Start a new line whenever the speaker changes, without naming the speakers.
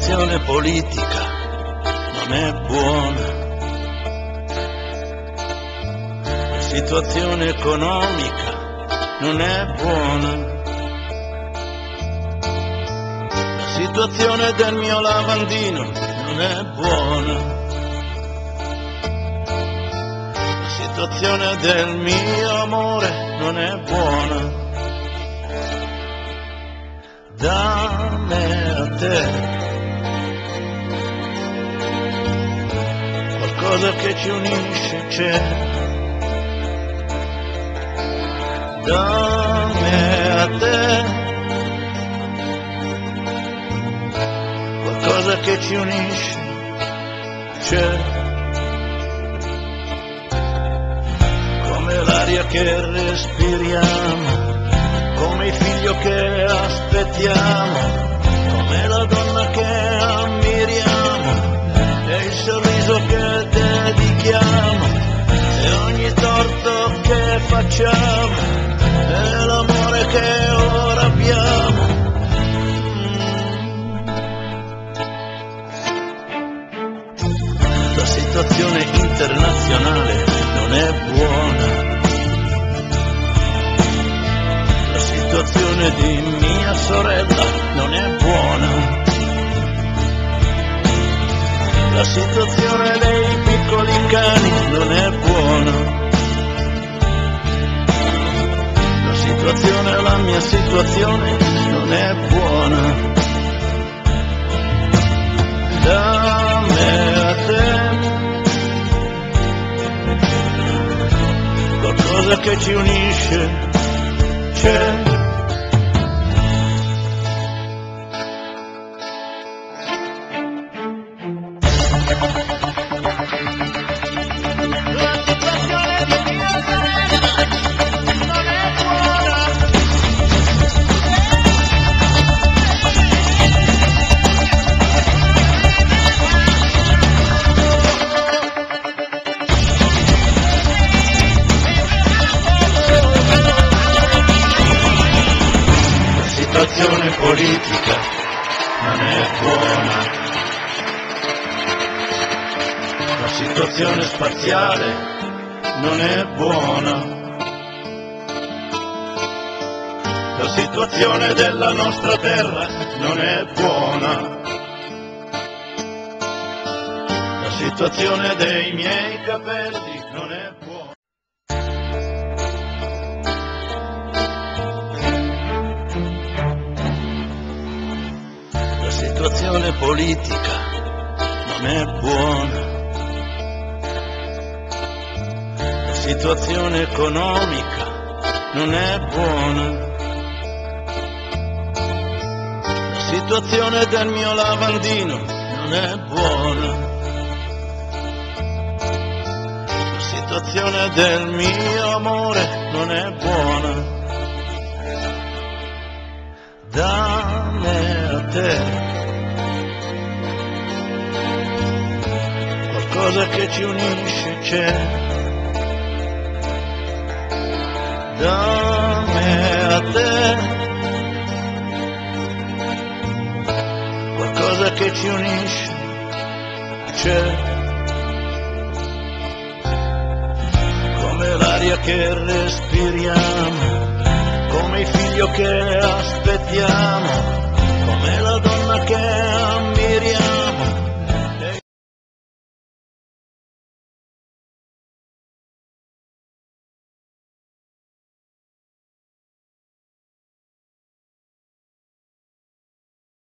situazione politica non è buona, la situazione economica non è buona, la situazione del mio lavandino non è buona, la situazione del mio amore non è buona. Da me a te qualcosa che ci unisce c'è, da me a te qualcosa che ci unisce c'è, come l'aria che respiriamo, come il figlio che aspettiamo, come la donna che ammiriamo, e il sorriso che dedichiamo, e ogni torto che facciamo, e l'amore che ora abbiamo. La situazione internazionale non è buona, la situazione di mia sorella non è buona, la situazione dei piccoli cani non è buona, la situazione, la mia situazione non è buona, da me a te qualcosa che ci unisce c'è. La situazione politica non è buona, la situazione spaziale non è buona, la situazione della nostra terra non è buona, la situazione dei miei capelli non è buona. La situazione politica non è buona, la situazione economica non è buona, la situazione del mio lavandino non è buona, la situazione del mio amore non è buona, da me a te qualcosa che ci unisce c'è, da me a te qualcosa che ci unisce c'è, come l'aria che respiriamo, come il figlio che aspettiamo,